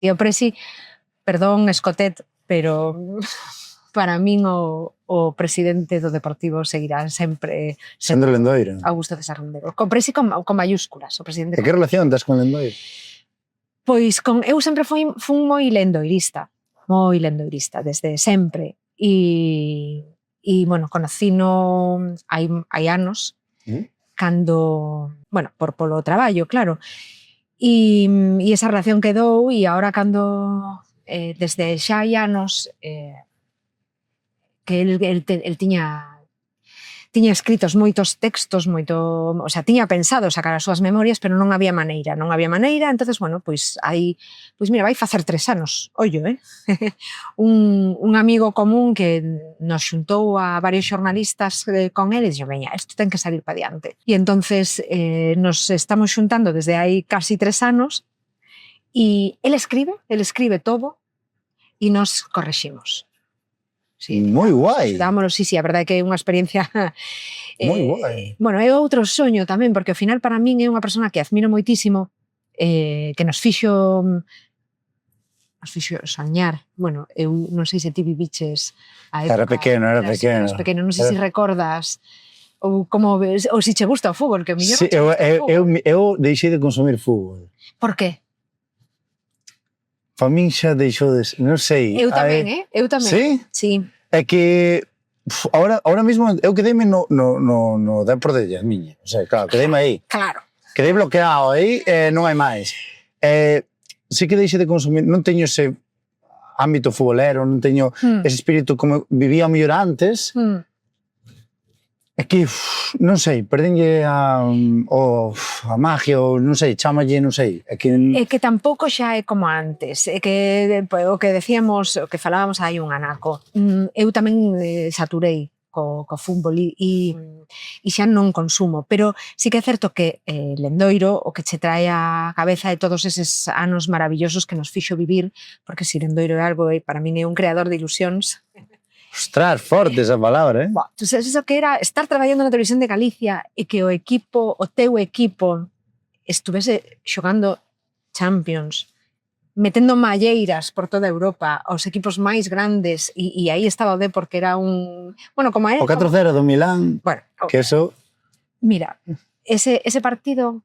E o Presi, perdón, Escotet, pero para min o presidente do Deportivo seguirá sempre Sendo Lendoiro. Augusto César Lendoiro. Con Presi con mayúsculas, o presidente. E que relación tens con Lendoiro? Pois eu sempre fui moi lendoirista desde sempre. E bueno, conocino hai anos, cando, bueno, polo traballo, claro. E esa relación quedou, e agora cando, desde xa hai anos, que el tiña escritos moitos textos, o sea, tiña pensado sacar as súas memorias, pero non había maneira, entonces, bueno, pois mira, vai facer 3 anos, ollo, un amigo común que nos xuntou a varios xornalistas con ele, e dixo, veña, isto ten que salir pa diante. E entonces nos estamos xuntando desde hai casi 3 anos, e ele escribe todo, e nos correximos. Sí, moi guai. Dámoslo, sí, a verdade é que é unha experiencia moi guai. Bueno, é outro soño tamén, porque ao final para min é unha persona que admiro moitísimo, que nos fixo soñar. Bueno, eu non sei se ti viviches a época. Era pequeno. Non sei se recordas ou como ves, ou se che gusta o fútbol, que mellor. Sí, eu deixei de consumir fútbol. Por que? Para min xa deixou de... Non sei. Eu tamén, eu tamén. Sí? Sí. É que... Ahora mismo eu quedeime no Depor de Llamiña. O sea, claro, quedeime aí. Claro. Quedei bloqueado aí e non hai máis. Sí que deixei de consumir... Non teño ese ámbito futbolero, non teño ese espírito como vivía o mellor antes. É que, non sei, perdenlle a magia, ou non sei, chámalle, non sei. É que tampouco xa é como antes, é que o que decíamos, o que falábamos hai un anaco. Eu tamén saturei co fútbol e xa non consumo, pero sí que é certo que Lendoiro o que che trae á cabeza é todos eses anos maravillosos que nos fixo vivir, porque si Lendoiro é algo, para min é un creador de ilusións. Ostras, forte esa palabra, Tú sabes eso que era estar traballando na televisión de Galicia e que o teu equipo estuvese xogando Champions, metendo malleiras por toda Europa aos equipos máis grandes, e aí estaba o Depor, que era un... Bueno, como é... O 4-0 do Milán, bueno, que eso... Mira, ese partido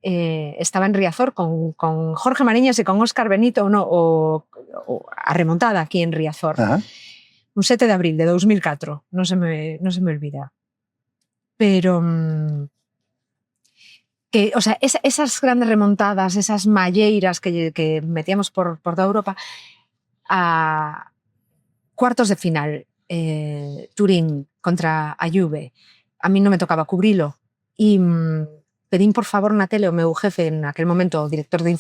estaba en Riazor con Jorge Mariñas e con Óscar Benito, a remontada aquí en Riazor. Ajá. Un 7 de abril de 2004, non se me olvida. Pero que, o sea, esas grandes remontadas, esas malleiras que metíamos por toda Europa, a cuartos de final, Turín contra a Juve, a mí non me tocaba cubrilo, e pedín por favor na tele o meu jefe, en aquel momento o director de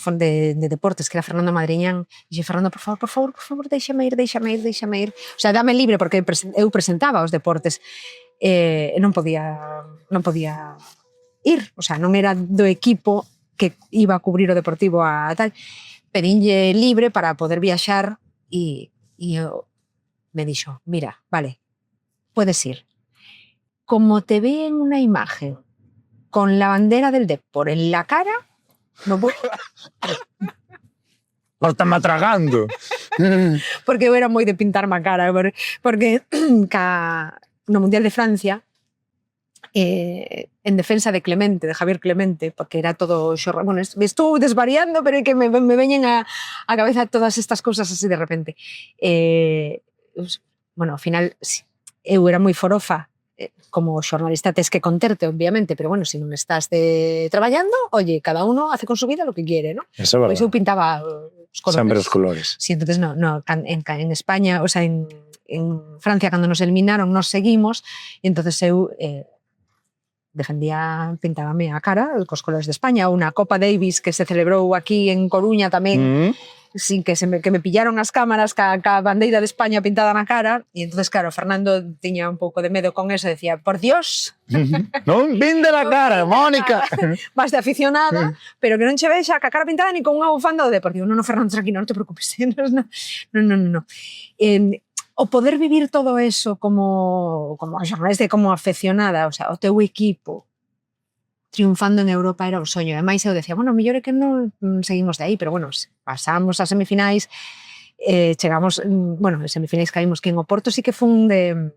deportes, que era Fernando Madriñán, e dixo, Fernando, por favor, déixame ir. O sea, dame libre, porque eu presentaba os deportes, e non podía ir, o sea, non era do equipo que iba a cubrir o Deportivo a tal. Pedínlle libre para poder viaxar, e me dixo, mira, vale, puedes ir. Como te ve en una imagen con la bandera del Depor en la cara, no puedo... Lo están matragando. Porque eu era moi de pintarme a cara, porque no Mundial de Francia, en defensa de Clemente, de Javier Clemente, porque era todo xorra... Bueno, estou desvariando, pero é que me veñen a cabeza todas estas cousas así de repente. Bueno, ao final, eu era moi forofa, como xornalista tes que conterte, obviamente, pero bueno, se non estás traballando, oye, cada uno hace con su vida lo que quiere, ¿no? Eso é verdade. Pois eu pintaba os colores. Sempre os colores. Sí, entonces en España, o sea, en Francia, cando nos eliminaron, nos seguimos, e entonces eu pintábame a cara cos colores de España, ou na Copa Davis que se celebrou aquí en Coruña tamén, sin que me pillaron as cámaras ca bandeira de España pintada na cara, e entonces claro, Fernando tiña un pouco de medo con eso, decía, por Dios, non pinte na cara, Mónica. Vas de aficionada, pero que non che vexa ca cara pintada ni con unha bufanda do Deportivo. Non, Fernando, tranquilo, non te preocupes. No. O poder vivir todo eso como xornalista e como aficionada, o sea, o teu equipo triunfando en Europa era un soño. Ademais, eu decía, bueno, mellor é que non seguimos de aí, pero bueno, pasamos a semifinais, chegamos, bueno, en semifinais caímos que en Oporto sí que fun de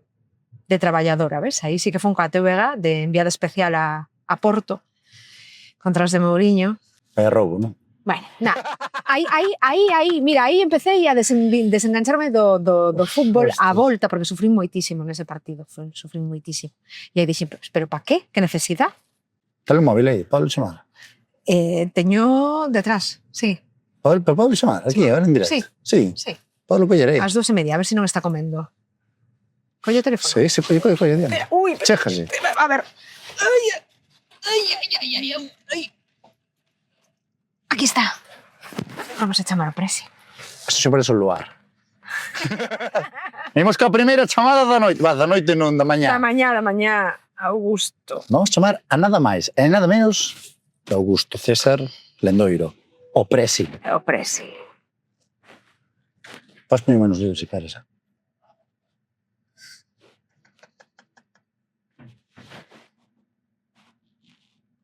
traballadora, ves? Aí sí que fun coa TVG de enviada especial a Porto contra os de Mourinho. É roubo, non? Bueno, mira, aí empecé a desengancharme do fútbol a volta, porque sufrín moitísimo nese partido, sufrín moitísimo. E aí dixen, pero pa qué? Que necesidade? Tal o móvil aí, Pablo chamar. Teño detrás, sí. Pablo chamar, aquí, ahora en directo. Sí. Pablo Pellerei. Ás 2:30, a ver se non está comendo. Colle o teléfono. Sí, colle, Diana. Ui, Chéjase. a ver. Ai. Aquí está. Vamos a chamar ao Presi. Eso xe parece o luar. Imos ca primeira chamada da noite. Va, da noite non, da mañá. Da mañá, Augusto. Vamos chamar a nada máis e nada menos que Augusto César Lendoiro, o Presi. O Presi. Vas poñer menos líos, se queres, eh?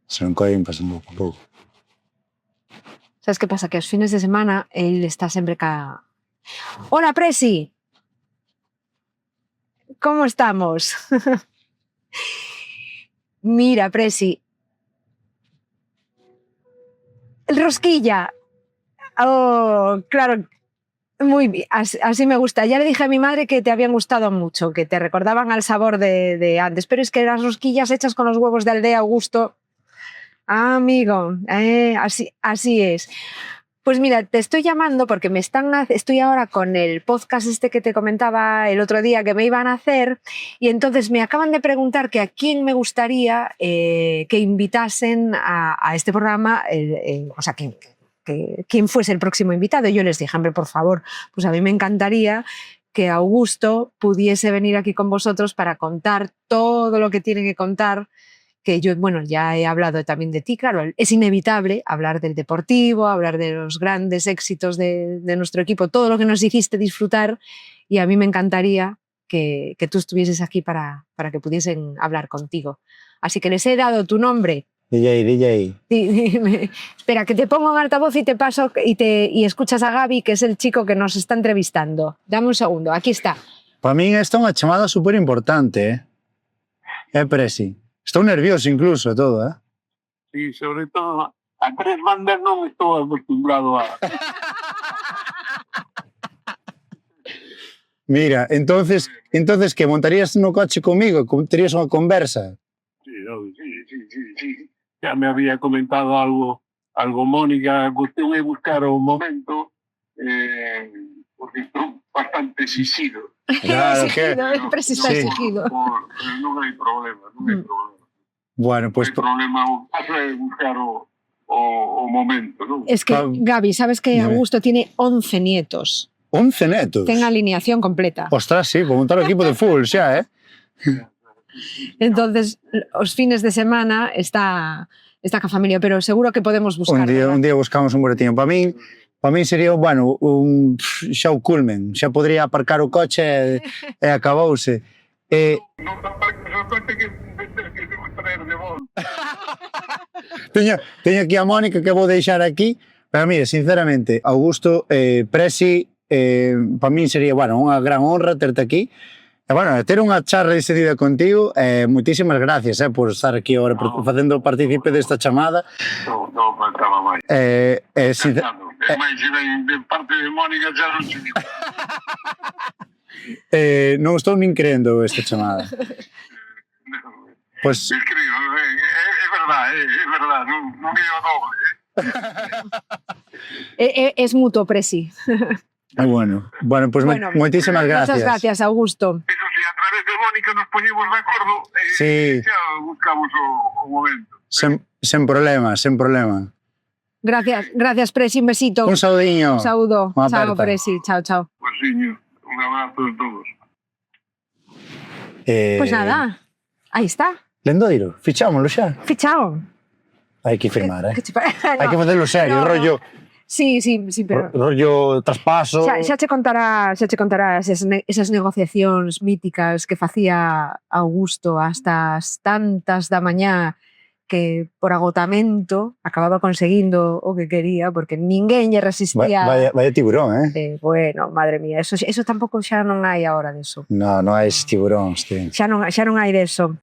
Se non coen pasando un pouco. Sabes que pasa? Que os fines de semana él está sempre ca... Hola, Presi! ¿Cómo estamos? Mira, Presi. El rosquilla. Oh, claro. Muy bien, así me gusta. Ya le dije a mi madre que te habían gustado mucho, que te recordaban al sabor de antes, pero es que las rosquillas hechas con los huevos de aldea, Augusto... Ah, amigo, así es. Pues mira, te estoy llamando porque estoy ahora con el podcast este que te comentaba el otro día que me iban a hacer y entonces me acaban de preguntar que a quién me gustaría que invitasen a este programa, o sea, quién fuese el próximo invitado. Y yo les dije, hombre, por favor, pues a mí me encantaría que Augusto pudiese venir aquí con vosotros para contar todo lo que tiene que contar, que yo, bueno, ya he hablado también de ti, claro, es inevitable hablar del deportivo, hablar de los grandes éxitos de nuestro equipo, todo lo que nos hiciste disfrutar, y a mí me encantaría que tú estuvieses aquí para que pudiesen hablar contigo. Así que les he dado tu nombre. DJ. Espera, que te pongo en altavoz y te paso y escuchas a Gaby, que es el chico que nos está entrevistando. Dame un segundo, aquí está. Para min esta é unha chamada super importante, Presi. Estou nervioso incluso e todo, Sí, sobre todo a tres bandas non estou acostumbrado a... Mira, entonces que montarías no coche comigo, terías unha conversa? Sí. Ya me había comentado algo Mónica, cuestión é buscar o momento, porque estou bastante exigido. Claro, el Presi está exigido. Pero non hai problema. Bueno, pues... Non hai problema, o caso é buscar o momento, non? Es que, Gaby, sabes que Augusto tiene 11 nietos. 11 netos? Ten alineación completa. Ostras, sí, por montar o equipo de fútbol xa, Entonces, os fines de semana está ca familia, pero seguro que podemos buscar. Un día buscamos un boletín. Para min sería, bueno, xa o culmen. Xa podría aparcar o coche e acabouse. Non aparques o coche que debo traer de volta. Teño aquí a Mónica que vou deixar aquí, pero mire, sinceramente, Augusto, Presi, para min sería, bueno, unha gran honra terte aquí. E, bueno, ter unha charla decidida contigo, moitísimas gracias por estar aquí agora, facendo partícipe desta chamada. Non faltaba máis. E máis se ven de parte de Mónica xa non se digo. Non estou nin creendo esta chamada. Pues... Escribo, é verdad, non é o doble. Es mutuo, Presi. Bueno, pues moitísimas gracias. Muchas gracias, Augusto. Eso sí, a través de Mónica nos poñemos de acordo sí. Xa buscamos o momento. Sen problema. Gracias, Presi, un besito. Un saudiño. Un saludo. Chao, Presi. Chao. Pues sí, un abrazo a todos. Pues nada, ahí está. Lendoiro, fichámoslo xa. Fichado. Hai que firmar, no. Hai que facerlo serio, rollo... Sí, pero... Rollo traspaso... Xa te contará esas negociacións míticas que facía Augusto hasta as tantas da mañá que por agotamento acababa conseguindo o que quería, porque ninguén lle resistía. Vaya tiburón, Bueno, madre mía, eso tampouco xa non hai agora deso. Non hai tiburóns, tío. Xa non hai deso.